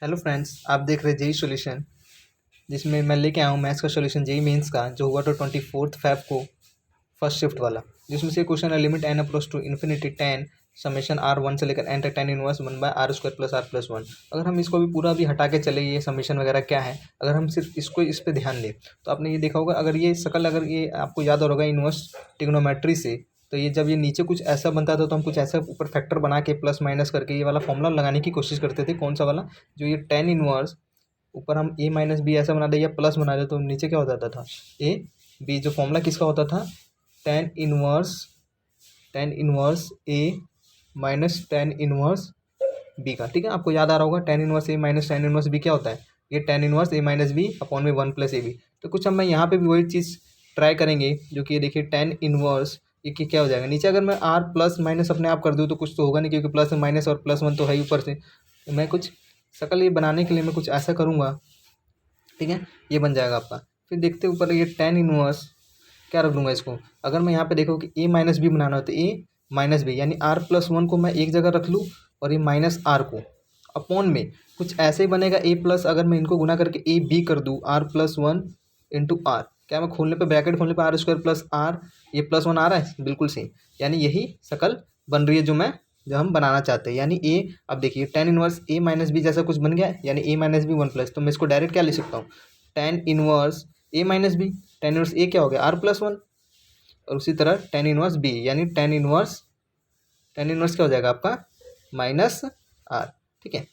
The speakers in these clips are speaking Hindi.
हेलो फ्रेंड्स, आप देख रहे जेई सॉल्यूशन, जिसमें मैं लेके आया हूँ मैथ्स का सॉल्यूशन जेई मेंस का, जो हुआ था 24 Feb को, फर्स्ट शिफ्ट वाला। जिसमें से क्वेश्चन है limit N approach to infinity tan summation R one से लेकर एन तक tan inverse one by R square plus R plus one. अगर हम इसको भी पूरा भी हटा के चले, ये समेशन वगैरह क्या है, अगर हम सिर्फ इसको इस पर ध्यान दें तो आपने ये देखा होगा, अगर ये शकल, अगर ये आपको याद होगा इनवर्स टिग्नोमेट्री से, तो ये जब ये नीचे कुछ ऐसा बनता था तो हम कुछ ऐसा ऊपर फैक्टर बना के प्लस माइनस करके ये वाला फॉर्मूला लगाने की कोशिश करते थे। कौन सा वाला? जो ये टेन इनवर्स ऊपर हम ए माइनस बी ऐसा बना दे या प्लस बना दे, तो नीचे क्या हो जाता था? A B. जो फॉर्मूला किसका होता था? Ten inverse A minus tan inverse B का। ठीक है, आपको याद आ रहा होगा ten inverse A minus tan inverse B क्या होता है? ये ten inverse A minus B upon में वन प्लस ए बी। तो कुछ हम यहाँ पे भी वही चीज़ ट्राई करेंगे, जो कि ये देखिए टेन इनवर्स ये कि क्या हो जाएगा नीचे। अगर मैं आर प्लस माइनस अपने आप कर दूँ तो कुछ तो होगा नहीं, क्योंकि प्लस माइनस और प्लस वन तो है ही ऊपर से। तो मैं कुछ शकल ये बनाने के लिए मैं कुछ ऐसा करूँगा, ठीक है, ये बन जाएगा आपका। फिर देखते ऊपर ये टेन इनवर्स क्या रख दूंगा इसको। अगर मैं यहाँ पे देखो कि ए माइनस बी बनाना हो तो ए माइनस बी, यानी आर प्लस वन को मैं एक जगह रख लूँ और ये माइनस आर को अपॉन में कुछ ऐसे ही बनेगा ए प्लस, अगर मैं इनको गुना करके ए बी कर दूँ R plus one into R, क्या मैं खोलने पे ब्रैकेट खोलने पे आर स्क्वायर प्लस आर, ये प्लस वन आ रहा है बिल्कुल सही। यानी यही शकल बन रही है जो हम बनाना चाहते हैं। यानी ए, अब देखिए tan inverse A minus B जैसा कुछ बन गया है, यानी A minus B one plus. तो मैं इसको डायरेक्ट क्या लिख सकता हूँ? Tan inverse A minus B, tan inverse A क्या हो गया? आर प्लस वन, और उसी तरह टेन इनवर्स बी, यानी टेन इनवर्स क्या हो जाएगा आपका? Minus R. ठीक है,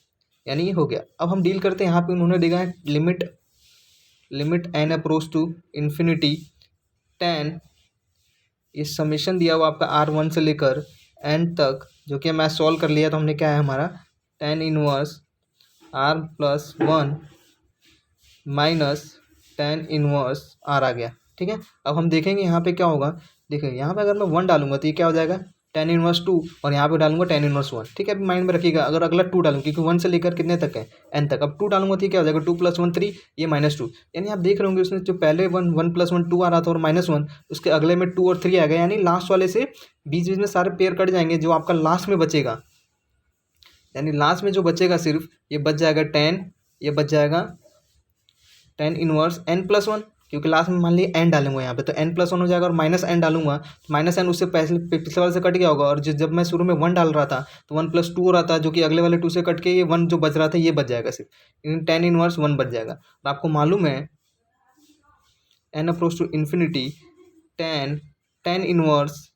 यानी ये हो गया। अब हम डील करते हैं, यहाँ पे उन्होंने देखा है limit N approach to infinity tan, ये समेशन दिया हुआ आपका आर वन से लेकर एन तक, जो कि मैं सॉल्व कर लिया। तो हमने क्या है हमारा tan inverse r plus one minus tan inverse r आ गया। ठीक है, अब हम देखेंगे यहाँ पे क्या होगा। देखिए यहाँ पे अगर मैं वन डालूंगा तो ये क्या हो जाएगा? टेन इनवर्स टू, और यहाँ पे डालूंगा टेन इनवर्स वन। ठीक है, अभी माइंड में रखिएगा। अगर अगला टू डालूंगा, क्योंकि वन से लेकर कितने तक है? एन तक। अब टू डालूंगा तो ये क्या हो जाएगा? टू प्लस वन थ्री, ये माइनस टू। यानी आप देख रहे होंगे उसने जो पहले वन प्लस वन टू आ रहा था और माइनस वन, उसके अगले में टू और थ्री आ गया। यानी लास्ट वाले से बीच बीच में सारे पेयर कट जाएंगे, जो आपका लास्ट में बचेगा, यानी लास्ट में जो बचेगा सिर्फ ये बच जाएगा टेन, ये बच जाएगा tan inverse N plus one, क्योंकि लास्ट में मान लीजिए एन डालूंगा यहाँ पे तो एन प्लस वन हो जाएगा, और माइनस एन डालूंगा तो माइनस एन उससे पिछले वाले से कट गया होगा। और जब मैं शुरू में वन डाल रहा था तो वन प्लस टू हो रहा था, जो कि अगले वाले टू से कट के ये वन जो बच रहा था ये बच जाएगा सिर्फ, टेन इनवर्स वन बच जाएगा। और आपको मालूम है N approach to infinity tan inverse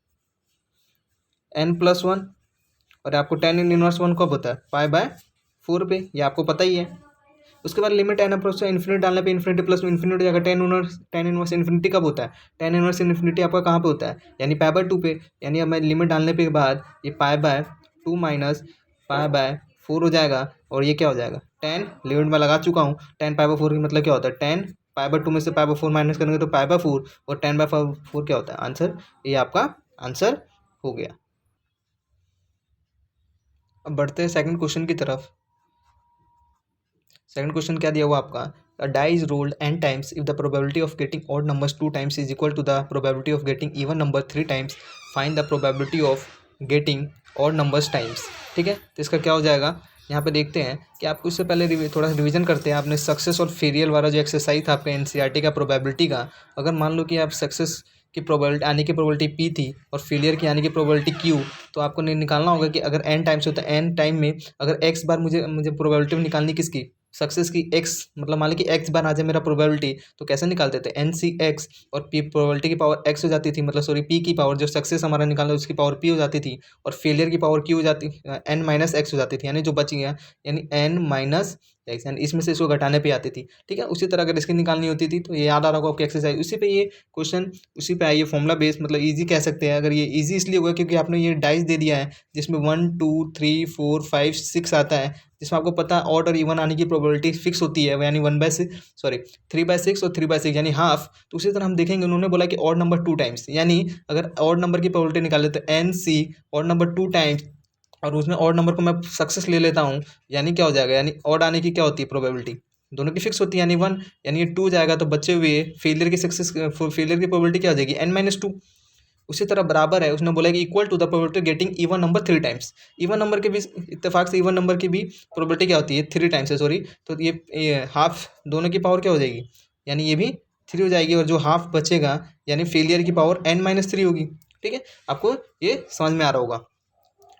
N plus one, और आपको टेन इनवर्स वन कब होता है? पाई बाय फोर पे, ये आपको पता ही है। उसके बाद लिमिट एन अप्रोच से इन्फिनिटी डालने पे इन्फिनिटी प्लस में इन्फिनिटी हो जाएगा। टेन इनवर्स इन्फिनिटी कब होता है? टेन इनवर्स इन्फिनिटी आपका कहाँ पे होता है? यानी पाई बाय टू पे। यानी अब मैं लिमिट डालने के बाद ये pi by two minus pi by four हो जाएगा, और ये क्या हो जाएगा? टेन, लिमिट में लगा चुका हूँ। टेन पाई बाय फोर की मतलब क्या होता है? टेन पाई बाय टू में से पाई बाय फोर माइनस करेंगे तो पाई बाय फोर, और टेन बाय फोर क्या होता है? आंसर। ये आपका आंसर हो गया। अब बढ़ते हैं सेकंड क्वेश्चन की तरफ। सेकंड क्वेश्चन क्या दिया हुआ आपका? A die is rolled n times if the probability of getting odd numbers 2 times is equal to the probability of getting even number 3 times. Find the probability of getting odd numbers times. ठीक है, तो इसका क्या हो जाएगा? यहाँ पे देखते हैं कि आपको इससे पहले थोड़ा सा रिवीजन करते हैं। आपने सक्सेस और फेलियर वाला जो एक्सरसाइज था आपका एनसीईआरटी का प्रोबेबिलिटी का, अगर मान लो कि आप सक्सेस की प्रोबेबिलिटी आने की प्रोबेबिलिटी पी थी और फेलियर की आने की प्रोबेबिलिटी क्यू, तो आपको निकालना होगा कि अगर एन टाइम्स होता है, एन टाइम में अगर एक्स बार मुझे प्रोबेबिलिटी निकालनी किसकी? सक्सेस की। एक्स मतलब मान ली कि एक्स बार आ जाए मेरा प्रोबेबिलिटी, तो कैसे निकालते थे? एन सी एक्स, और पी प्रोबेबिलिटी की पावर एक्स हो जाती थी, मतलब सॉरी पी की पावर, जो सक्सेस हमारा निकालना उसकी पावर पी हो जाती थी, और फेलियर की पावर क्यू हो जाती, एन माइनस एक्स हो जाती थी, यानी जो बच गया यानी एन माइनस एक्स, यानी इसमें से इसको घटाने पे आती थी। ठीक है, उसी तरह अगर इसकी निकालनी होती थी तो ये याद आ रहा होगा आपकी एक्सरसाइज, उसी पे ये क्वेश्चन उसी पे आई है, फॉर्मुला बेस, मतलब इजी कह सकते हैं। अगर ये इजी इसलिए हुआ क्योंकि आपने ये डाइस दे दिया है जिसमें 1 2 3 4 5 6 आता है, जिसमें आपको पता है ऑड और इवन आने की प्रोबेबिलिटी फिक्स होती है, यानी 1/6 सॉरी 3/6 और 3/6 यानी हाफ। तो उसी तरह हम देखेंगे उन्होंने बोला कि ऑड नंबर 2 टाइम्स, यानी अगर ऑड नंबर की प्रोबेबिलिटी निकाले तो N C odd number 2 times, और उसमें ऑड नंबर को मैं सक्सेस ले लेता हूँ, यानी क्या हो जाएगा? यानी ऑड आने की क्या होती है प्रोबेबिलिटी? दोनों की फिक्स होती है, यानी वन, यानी ये टू जाएगा तो बचे हुए फेलियर की प्रोबेबिलिटी क्या हो जाएगी? N minus two. उसी तरह बराबर है, उसने बोला कि equal to the probability getting even number 3 times. Even number के भी इत्तेफाक से इवन नंबर की भी प्रोबेबिलिटी क्या होती है, 3 टाइम्स है, सॉरी। तो ये हाफ दोनों की पावर क्या हो जाएगी, यानी ये भी 3 हो जाएगी, और जो हाफ बचेगा यानी फेलियर की पावर n-3 होगी। ठीक है, आपको ये समझ में आ रहा होगा।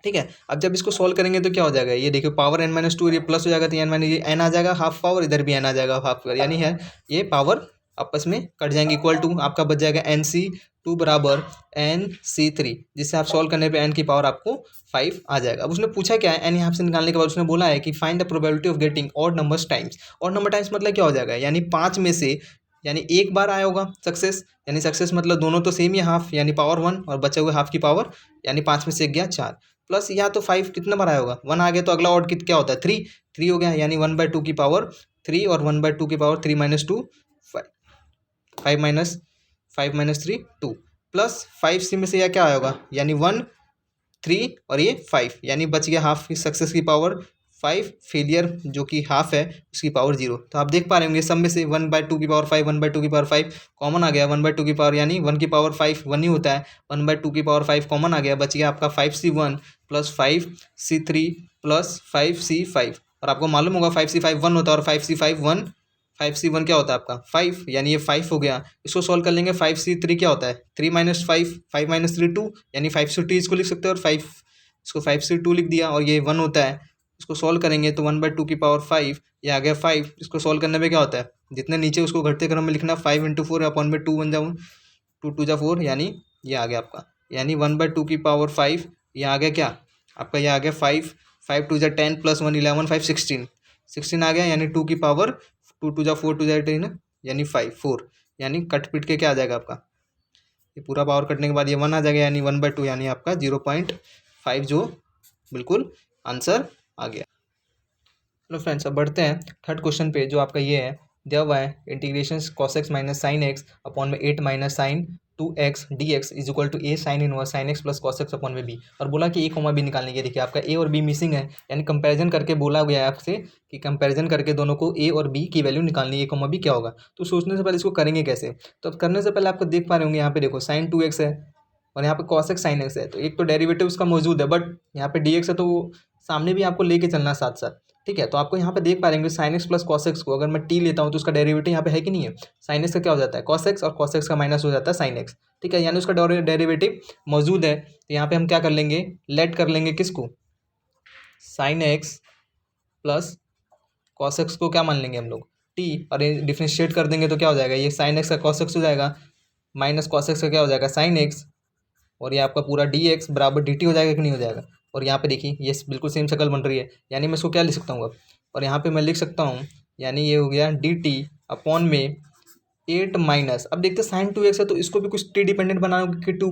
ठीक है, अब जब इसको सॉल्व करेंगे तो क्या हो जाएगा, ये देखियो पावर n-2 ये प्लस हो जाएगा, तो n आ जाएगा हाफ पावर, इधर भी n आ जाएगा हाफ पावर, यानी है ये पावर आपस में कट जाएंगे, इक्वल टू आपका बच जाएगा NC2 बराबर NC3, जिससे आप सॉल्व करने पे n की पावर आपको 5 आ जाएगा। अब उसने पूछा क्या है, n यहाँ से निकालने के बाद उसने बोला है कि find the probability of getting odd numbers times. Odd number times मतलब क्या हो जाएगा, यानी 5 में से यानी एक बार आया होगा सक्सेस, यानी सक्सेस मतलब दोनों तो सेम ही हाफ, यानी पावर 1 और बचे हुए हाफ की पावर, यानी 5 में से एक गया 4, प्लस या तो 5 कितना बार आया होगा, 1 आ गया, तो अगला ऑड कित क्या होता है 3 हो गया, यानी 1/2 की पावर 3 और 1/2 की पावर 3 - 2 5 माइनस 3 2, प्लस 5 सी में से यह क्या आएगा, यानी 1 3 और ये 5, यानी बच गया हाफ की सक्सेस की पावर 5, फेलियर जो कि हाफ है उसकी पावर 0। तो आप देख पा रहे होंगे सब में से 1/2 की पावर 5 1/2 की पावर 5 कॉमन आ गया, 1/2 की पावर यानी 1 की पावर 5 1 ही होता है, 1/2 की पावर 5 कॉमन आ गया, बच गया आपका 5C1 plus 5C3 plus 5C5, और आपको मालूम होगा 5C5 1 होता है, और 5C5 1 5C1 क्या होता है आपका 5, यानी ये 5 हो गया। इसको सॉल्व कर लेंगे, 5C3 क्या होता है 3 - 5 5 - 3 2, यानी 5C2 इसको लिख सकते हैं, और 5 इसको 5C2 लिख दिया, और ये 1 होता है। इसको सॉल्व करेंगे तो 1/2 की पावर 5, ये आ गया 5। इसको सॉल्व करने पे क्या होता है, जितने नीचे उसको घटते क्रम में लिखना, 5 × 4 अपॉन में 2 बन जाऊँ, 2 2 जा 4, यानी ये आ गया आपका, यानी 1/2 की पावर 5, ये आ गया क्या आपका, ये आ गया 5 5 2 जा 10 प्लस 1 11 5 16 आ गया, यानी 2 की पावर 2 2 जा 4 2 जा 10, यानी 5 4, यानी कट पिट के क्या आ जाएगा आपका, ये पूरा पावर कटने के बाद ये 1 आ जाएगा, यानी 1/2, यानी आपका 0.5 जो बिल्कुल आंसर आ गया। हेलो फ्रेंड्स, अब बढ़ते हैं थर्ड क्वेश्चन पे, जो आपका ये है, दिया हुआ है integration cos x minus sine X upon में 8 minus sine 2x dx is equal to a sine inverse sine x plus cos x upon में b, और बोला कि a कॉमा b निकालने के। देखिए आपका a और b मिसिंग है, यानी कंपैरिजन करके बोला गया है आपसे कि कंपैरिजन करके दोनों को a और b की वैल्यू निकालनी है, a कॉमा b क्या होगा। तो सोचने से पहले इसको करेंगे कैसे, तो अब करने से पहले आपको देख पा रहे होंगे यहाँ पे देखो साइन 2x है और यहाँ पे cos x साइन x है, तो एक तो डेरिवेटिव उसका मौजूद है, बट यहाँ पे dx है तो सामने भी आपको लेके चलना साथ साथ। ठीक है, तो आपको यहाँ पे देख पा रहे sine x plus cos x को अगर मैं टी लेता हूँ तो उसका डेरिवेटिव यहाँ पे है कि नहीं है, साइन एक्स का क्या हो जाता है कॉस एक्स, और कॉस एक्स का माइनस हो जाता है साइन एक्स। ठीक है, यानी उसका डेरिवेटिव मौजूद है, तो यहाँ पे हम क्या कर लेंगे, लेट कर लेंगे किसको, sine x plus cos x को क्या मान लेंगे हम लोग टी, और डिफ्रेंशिएट कर देंगे तो क्या हो जाएगा, ये साइन एक्स का कॉस एक्स हो जाएगा, माइनस कॉस एक्स का क्या हो जाएगा साइन एक्स, और ये आपका पूरा डी एक्स बराबर डी टी हो जाएगा कि नहीं हो जाएगा। और यहाँ पे देखिए ये बिल्कुल सेम शक्ल बन रही है, यानी मैं इसको क्या लिख सकता हूँ अब, और यहाँ पे मैं लिख सकता हूँ, यानी ये हो गया डी टी अपॉन में 8 माइनस, अब देखते हैं साइन 2x है तो इसको भी कुछ टी डिपेंडेंट बनाना होगा कि टी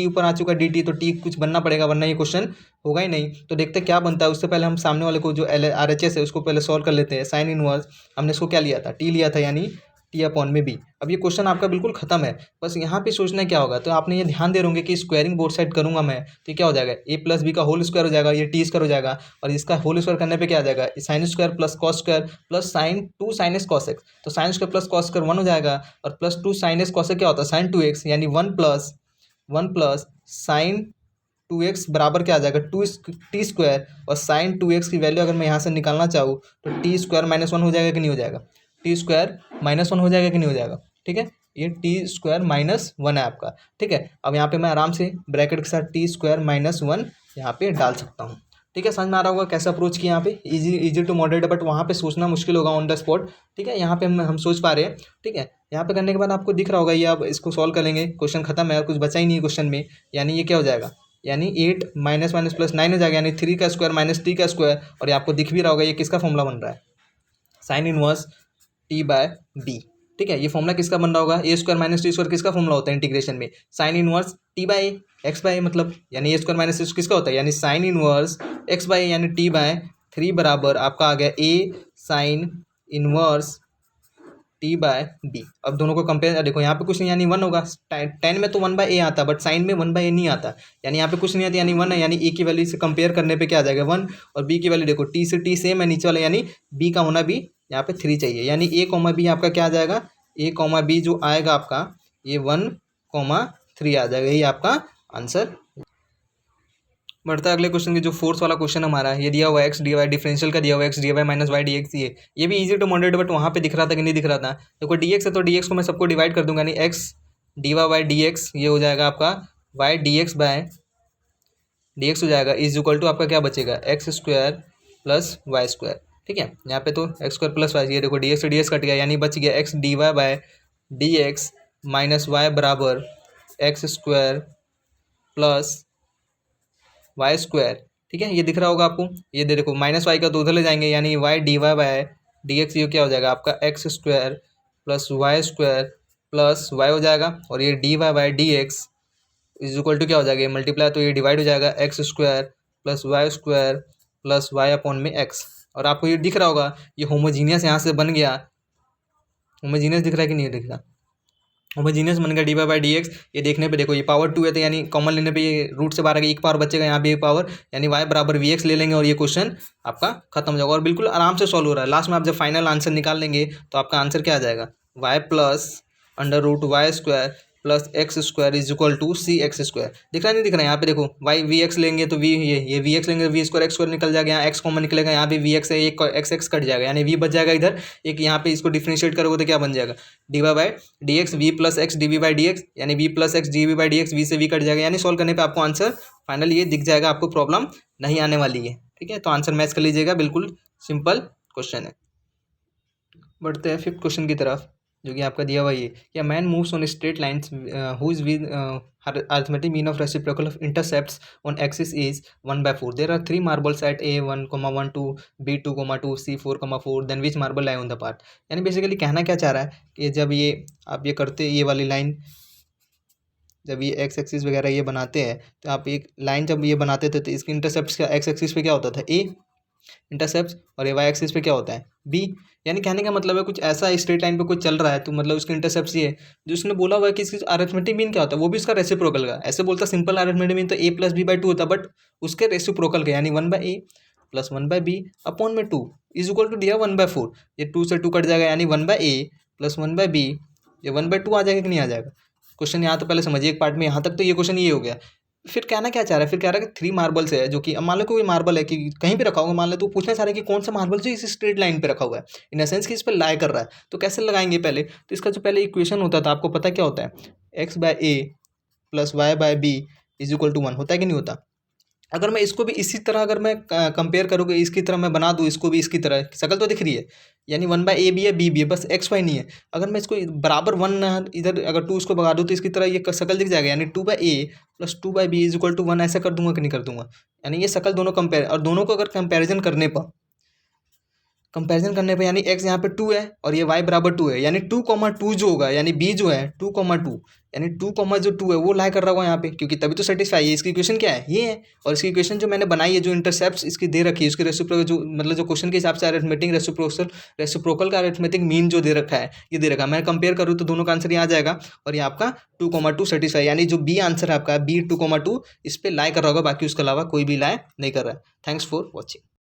ऊपर आ चुका डी टी, तो टी कुछ बनना पड़ेगा वरना ये क्वेश्चन होगा ही नहीं। तो देखते हैं क्या बनता है, उससे पहले हम सामने वाले को जो आर एच एस है उसको पहले सॉल्व कर लेते हैं। साइन इनवर्स हमने इसको क्या लिया था, टी लिया था, यानी टी अपॉन में बी। अब ये क्वेश्चन आपका बिल्कुल खत्म है, बस यहाँ पे सोचना क्या होगा, तो आपने ये ध्यान दे रहोगे कि स्क्वायरिंग बोथ साइड करूंगा मैं, तो क्या हो जाएगा ए प्लस बी का होल स्क्वायर हो जाएगा, ये टी स्क्वायर हो जाएगा, और इसका होल स्क्वायर करने पे क्या आ जाएगा sine square plus cos square plus sine 2 sine x cos x, तो sine square plus cos square 1 हो जाएगा, और plus 2 sine x cos x क्या होता है साइन 2x, यानी 1 प्लस साइन 2x बराबर क्या आ जाएगा टी स्क्वायर, और साइन 2x की वैल्यू अगर मैं यहाँ से निकालना चाहूँ तो टी स्क्वायर -1 हो जाएगा कि नहीं हो जाएगा, टी स्क्वायर -1 हो जाएगा कि नहीं हो जाएगा। ठीक है, ये टी स्क्वायर -1 है आपका। ठीक है, अब यहाँ पे मैं आराम से ब्रैकेट के साथ टी स्क्वायर -1 यहाँ पे डाल सकता हूँ। ठीक है, समझ में आ रहा होगा कैसे अप्रोच किया यहाँ पे, इजी टू मॉडरेट, बट वहाँ पे सोचना मुश्किल होगा ऑन द स्पॉट। ठीक है, यहाँ पे हम सोच पा रहे हैं। ठीक है, यहाँ पे करने के बाद आपको दिख रहा होगा ये, अब इसको सॉल्व करेंगे, क्वेश्चन खत्म है और कुछ बचा ही नहीं है क्वेश्चन में, यानी ये क्या हो जाएगा, यानी 8 माइनस माइनस प्लस 9 हो जाएगा, यानी 3 का स्क्वायर माइनस टी का स्क्वायर, और ये आपको दिख भी रहा होगा ये किसका फॉर्मूला बन रहा है, sine inverse T by B. ठीक है, ये फॉर्मूला किसका बन रहा होगा, A square minus T square किसका फॉर्मूला होता है इंटीग्रेशन में, sine inverse T by X by, मतलब यानी ए स्क्वायर माइनस टी किसका होता है, यानी साइन इनवर्स एक्स बाय यानी टी बाय 3 बराबर आपका आ गया a sine inverse T by b. अब दोनों को कंपेयर देखो, यहाँ पे कुछ नहीं, यानी 1 होगा, 10 में तो 1/a आता, बट साइन में 1/a नहीं आता, यानी यहाँ पे कुछ नहीं आता, यानी 1 है, यानी ए की वैल्यू से कंपेयर करने पे क्या आ जाएगा 1, और बी की वैल्यू देखो टी से टी सेम है नीचे वाला, यानी बी का होना भी यहाँ पे 3 चाहिए, यानी a, b आपका क्या आ जाएगा, a, b जो आएगा आपका ये 1, 3 आ जाएगा, यही आपका आंसर। बढ़ता है अगले क्वेश्चन की, जो फोर्थ वाला क्वेश्चन हमारा, ये दिया हुआ एक्स डी वाई, डिफरेंशियल का दिया हुआ X D Y minus Y D X, ये भी इजी टू मॉडरेट, बट वहाँ पे दिख रहा था कि नहीं दिख रहा था। देखो डी एक्स है तो डी एक्स को मैं सबको डिवाइड कर दूंगा, यानी X D Y by D X, ये हो जाएगा आपका Y D X by D X हो जाएगा, इज इक्वल टू आपका क्या बचेगा, X square plus Y square. ठीक है, यहाँ पे तो एक्स स्क्वायर प्लस वाई, ये देखो डी एक्स कट गया, यानी बच गया x D Y by D x minus y बराबर x square plus Y square. ठीक है, ये दिख रहा होगा आपको, ये देखो माइनस वाई का तो उधर ले जाएंगे, यानी Y D Y by D X, ये क्या हो जाएगा आपका X square plus Y square plus Y हो जाएगा, और ये D Y by D X is equal to क्या हो जाएगा, ये मल्टीप्लाई तो ये डिवाइड हो जाएगा, X square plus Y square plus Y upon में एक्स। और आपको ये दिख रहा होगा, ये होमोजीनियस यहाँ से बन गया, होमोजीनियस दिख रहा है कि नहीं दिख रहा, होमोजीनियस बन गया D Y by D X. ये देखने पे देखो, ये पावर 2 है, तो यानी कॉमन लेने पे ये रूट से बाहर आ गया, एक पावर बचेगा, यहाँ पे एक पावर, यानी वाई बराबर वी एक्स ले लेंगे, और ये क्वेश्चन आपका खत्म हो जाएगा, और बिल्कुल आराम से सॉल्व हो रहा है। लास्ट में आप जब फाइनल आंसर निकाल लेंगे तो आपका आंसर क्या आ जाएगा, Y plus under root Y square plus X square is equal to C X square. दिख रहा है नहीं दिख रहा है, यहाँ पे देखो वाई वी एक्स लेंगे तो वी ये वी एक्स लेंगे, वी स्क्वायर एक्स स्क्वायर निकल जाएगा, यहाँ एक्स कॉमन निकलेगा, यहाँ पे वी एक्स है, एक एक्स एक्स कट जाएगा, यानी वी बच जाएगा इधर एक, यहाँ पे इसको डिफ्रेंशिएट करोगे तो क्या बन जाएगा, d Y by D x v plus x d v by D x, यानी v plus x d v by D x, v से वी कट जाएगा, यानी सॉल्व करने पर आपको आंसर फाइनल ये दिख जाएगा, आपको प्रॉब्लम नहीं आने वाली है। ठीक है, तो आंसर मैच कर लीजिएगा, बिल्कुल सिंपल क्वेश्चन है। बढ़ते हैं फिफ्थ क्वेश्चन की तरफ, जो कि आपका दिया हुआ ये कि a man moves on straight lines whose with arithmetic mean of reciprocal of intercepts on axis is 1/4. There are 3 marbles at A 1, 1, 2, B 2, 2, C 4, 4. Then which marble lie on the path? यानी बेसिकली कहना क्या चाह रहा है कि जब ये आप ये करते, ये वाली लाइन जब ये एक्स एक्सिस वगैरह ये बनाते हैं, तो आप एक लाइन जब ये बनाते थे तो इसके इंटरसेप्ट का एक्स एक्सिस पे क्या होता था, ए इंटरसेप्ट, और ये वाई एक्सिस पे क्या होता है, बी। यानी कहने का मतलब है कुछ ऐसा स्ट्रेट लाइन पे कुछ चल रहा है, तो मतलब उसके इंटरसेप्ट ये है, जो उसने बोला हुआ है कि इसकी अरिथमेटिक मीन क्या होता है, वो भी उसका रेसिप्रोकल का, ऐसे बोलता सिंपल अरिथमेटिक मीन तो ए प्लस बी बाई 2 होता, बट उसके रेसिप्रोकल का, यानी 1/a प्लस 1/b अपॉन में 2 इज इक्वल टू दिया 1/4, ये 2 से 2 कट जाएगा, यानी 1/a प्लस 1/b, ये 1/2 आ जाएगा कि नहीं आ जाएगा। क्वेश्चन यहाँ तो पहले समझिए एक पार्ट में, यहाँ तक तो ये क्वेश्चन ये हो गया। फिर कहना क्या चाह रहा है, फिर कह रहा है कि 3 मार्बल्स है, जो कि अब मान लो कोई मार्बल है कि कहीं पे रखा होगा, मान लो तो पूछना चाह रहे हैं कि कौन सा मार्बल जो इस स्ट्रेट लाइन पे रखा हुआ है, इन सेंस कि इस पर लाई कर रहा है, तो कैसे लगाएंगे पहले, तो इसका जो पहले इक्वेशन होता था आपको पता क्या होता है, X by A plus Y by B is equal to 1 होता है कि नहीं होता। अगर मैं इसको भी इसी तरह अगर मैं कंपेयर करूँगा, इसकी तरह मैं बना दूँ, इसको भी इसकी तरह, शकल तो दिख रही है, यानी 1/a भी है बी भी है, बस एक्स वाई नहीं है। अगर मैं इसको बराबर 1 इधर अगर 2 इसको भगा दूँ तो इसकी तरह ये शकल दिख जाएगा, यानी 2/a plus 2/b is equal to 1, ऐसा कर दूंगा कि नहीं कर दूंगा। यानी ये शकल दोनों कंपेयर, और दोनों को अगर कंपेरिजन करने पर यानी x यहाँ पे 2 है और ये y बराबर 2 है, यानी 2,2 जो होगा, यानी b जो है 2,2, यानी 2, जो 2 है वो लाई कर रहा होगा यहाँ पे, क्योंकि तभी तो सेटिस्फाई है। इसकी इक्वेशन क्या है, ये है, और इसकी इक्वेशन जो मैंने बनाई है, जो इंटरसेप्ट इसकी दे रखी है, उसके रेसिप्रोकल जो मतलब जो क्वेश्चन के हिसाब से अरिथमेटिक रेसिप्रोकल का अरिथमेटिक मीन जो दे रखा है, ये दे रखा है। मैं कंपेयर करूँ तो दोनों का आंसर यहाँ आ जाएगा, और ये आपका 2,2 सेटिस्फाई, यानी जो बी आंसर है आपका, बी 2,2 इस पर लाई कर रहा होगा, बाकी उसके अलावा कोई भी लाई नहीं कर रहा है। Thanks for watching.